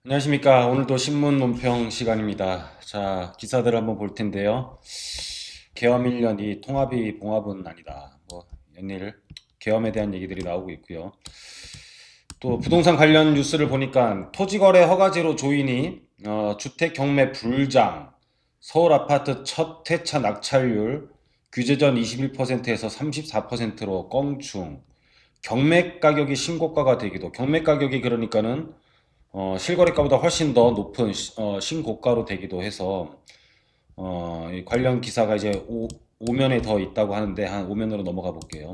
안녕하십니까. 오늘도 신문 논평 시간입니다. 자, 기사들을 한번 볼 텐데요. 계엄 1년이 통합이 봉합은 아니다. 연일 계엄에 대한 얘기들이 나오고 있고요. 또 부동산 관련 뉴스를 보니까 토지거래 허가제로 조인이 주택 경매 불장, 서울 아파트 첫 회차 낙찰률 규제 전 21%에서 34%로 껑충, 경매 가격이 신고가가 되기도, 경매 가격이 그러니까는 실거래가보다 훨씬 더 높은 신고가로 되기도 해서 이 관련 기사가 이제 오면에 더 있다고 하는데 한 오면으로 넘어가 볼게요.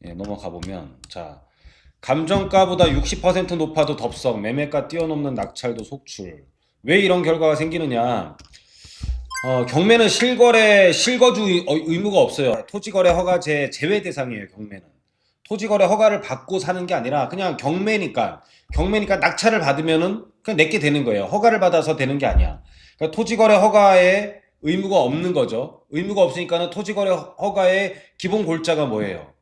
예, 넘어가 보면 자, 감정가보다 60% 높아도 덥석, 매매가 뛰어넘는 낙찰도 속출. 왜 이런 결과가 생기느냐? 경매는 실거주 의무가 없어요. 토지거래 허가제 제외 대상이에요. 경매는 토지거래 허가를 받고 사는 게 아니라 그냥 경매니까 낙찰을 받으면은 그냥 내게 되는 거예요. 허가를 받아서 되는 게 아니야. 그러니까 토지거래 허가에 의무가 없는 거죠. 의무가 없으니까는 토지거래 허가의 기본 골자가 뭐예요?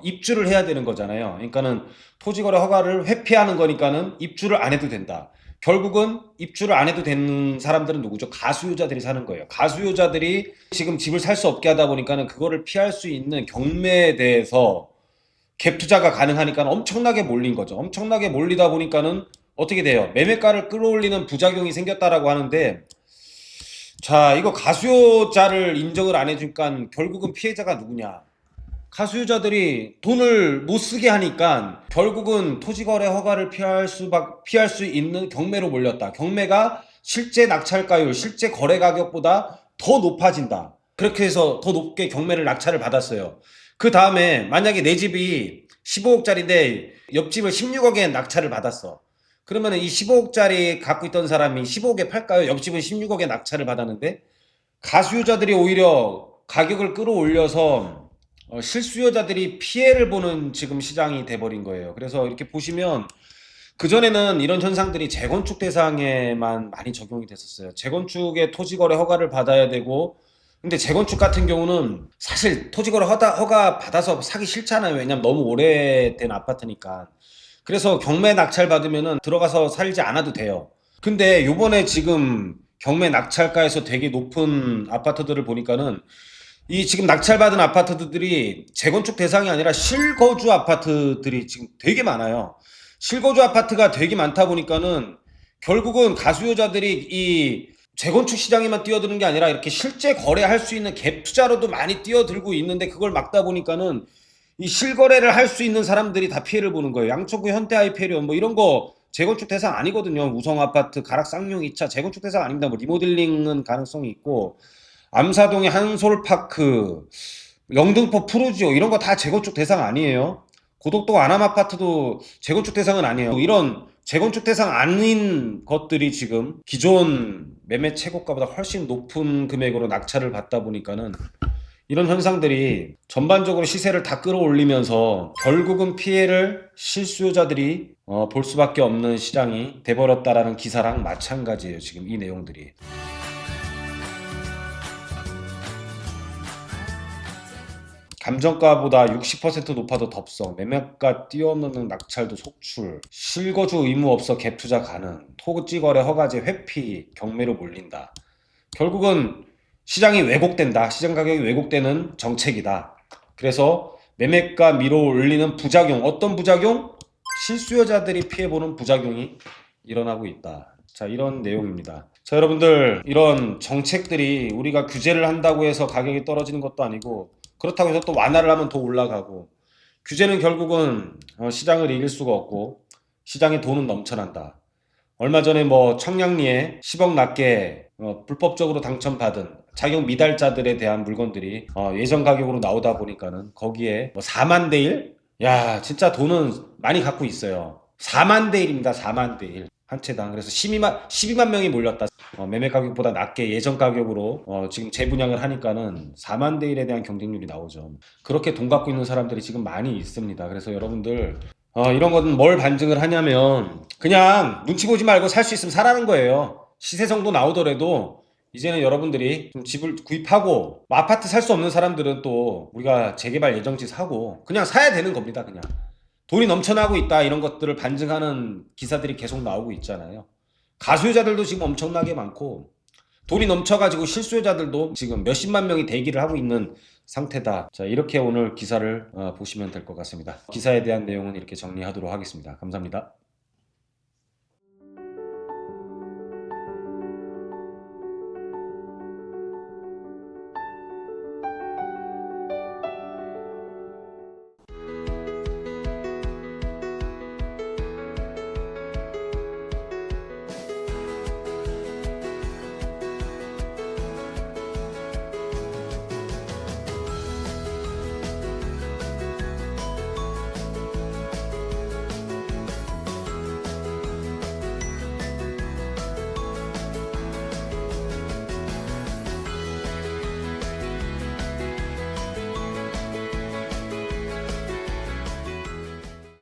입주를 해야 되는 거잖아요. 그러니까는 토지거래 허가를 회피하는 거니까는 입주를 안 해도 된다. 결국은 입주를 안 해도 되는 사람들은 누구죠? 가수요자들이 사는 거예요. 가수요자들이 지금 집을 살 수 없게 하다 보니까는 그거를 피할 수 있는 경매에 대해서 갭 투자가 가능하니까 엄청나게 몰린 거죠. 엄청나게 몰리다 보니까는 어떻게 돼요? 매매가를 끌어올리는 부작용이 생겼다라고 하는데, 자, 이거 가수요자를 인정을 안 해주니까 결국은 피해자가 누구냐? 가수요자들이 돈을 못 쓰게 하니까 결국은 토지거래 허가를 피할 수 있는 경매로 몰렸다. 경매가 실제 낙찰가율, 실제 거래 가격보다 더 높아진다. 그렇게 해서 더 높게 경매를 낙찰을 받았어요. 그 다음에 만약에 내 집이 15억짜리인데 옆집을 16억에 낙찰을 받았어. 그러면 이 15억짜리 갖고 있던 사람이 15억에 팔까요? 옆집은 16억에 낙찰을 받았는데 가수요자들이 오히려 가격을 끌어올려서 실수요자들이 피해를 보는 지금 시장이 돼버린 거예요. 그래서 이렇게 보시면 그전에는 이런 현상들이 재건축 대상에만 많이 적용이 됐었어요. 재건축의 토지거래 허가를 받아야 되고, 근데 재건축 같은 경우는 사실 토지거래 허가 받아서 사기 싫잖아요. 왜냐면 너무 오래된 아파트니까. 그래서 경매 낙찰 받으면은 들어가서 살지 않아도 돼요. 근데 요번에 지금 경매 낙찰가에서 되게 높은 아파트들을 보니까는 이 지금 낙찰받은 아파트들이 재건축 대상이 아니라 실거주 아파트들이 지금 되게 많아요. 실거주 아파트가 되게 많다 보니까는 결국은 가수요자들이 이 재건축 시장에만 뛰어드는 게 아니라 이렇게 실제 거래할 수 있는 갭 투자로도 많이 뛰어들고 있는데 그걸 막다 보니까는 이 실거래를 할 수 있는 사람들이 다 피해를 보는 거예요. 양천구 현대하이페리온 뭐 이런 거 재건축 대상 아니거든요. 우성 아파트, 가락 쌍용 2차 재건축 대상 아닙니다. 뭐 리모델링은 가능성이 있고 암사동의 한솔파크, 영등포 푸르지오 이런 거 다 재건축 대상 아니에요. 고덕동 아남 아파트도 재건축 대상은 아니에요. 이런 재건축 대상 아닌 것들이 지금 기존 매매 최고가보다 훨씬 높은 금액으로 낙찰을 받다 보니까는 이런 현상들이 전반적으로 시세를 다 끌어올리면서 결국은 피해를 실수요자들이 볼 수밖에 없는 시장이 돼버렸다라는 기사랑 마찬가지예요. 지금 이 내용들이. 감정가보다 60% 높아도 덥석, 매매가 뛰어넘는 낙찰도 속출, 실거주 의무 없어 갭 투자 가능, 토지거래 허가제 회피, 경매로 몰린다. 결국은 시장이 왜곡된다. 시장 가격이 왜곡되는 정책이다. 그래서 매매가 밀어 올리는 부작용, 어떤 부작용? 실수요자들이 피해보는 부작용이 일어나고 있다. 자, 이런 내용입니다. 자, 여러분들, 이런 정책들이 우리가 규제를 한다고 해서 가격이 떨어지는 것도 아니고, 그렇다고 해서 또 완화를 하면 더 올라가고, 규제는 결국은 시장을 이길 수가 없고, 시장에 돈은 넘쳐난다. 얼마 전에 뭐 청량리에 10억 낮게 불법적으로 당첨받은 자격 미달자들에 대한 물건들이 예전 가격으로 나오다 보니까는 거기에 뭐 4만 대 1? 야, 진짜 돈은 많이 갖고 있어요. 4만 대 1입니다. 4만 대 1. 한 채당. 그래서 12만 명이 몰렸다. 매매 가격보다 낮게 예전 가격으로 지금 재분양을 하니까는 4만 대 1에 대한 경쟁률이 나오죠. 그렇게 돈 갖고 있는 사람들이 지금 많이 있습니다. 그래서 여러분들 이런 거는 뭘 반증을 하냐면 그냥 눈치 보지 말고 살 수 있으면 사라는 거예요. 시세 정도 나오더라도 이제는 여러분들이 좀 집을 구입하고 뭐 아파트 살 수 없는 사람들은 또 우리가 재개발 예정지 사고 그냥 사야 되는 겁니다. 그냥 돈이 넘쳐나고 있다 이런 것들을 반증하는 기사들이 계속 나오고 있잖아요. 가수요자들도 지금 엄청나게 많고 돈이 넘쳐가지고 실수요자들도 지금 몇십만 명이 대기를 하고 있는 상태다. 자, 이렇게 오늘 기사를 보시면 될 것 같습니다. 기사에 대한 내용은 이렇게 정리하도록 하겠습니다. 감사합니다.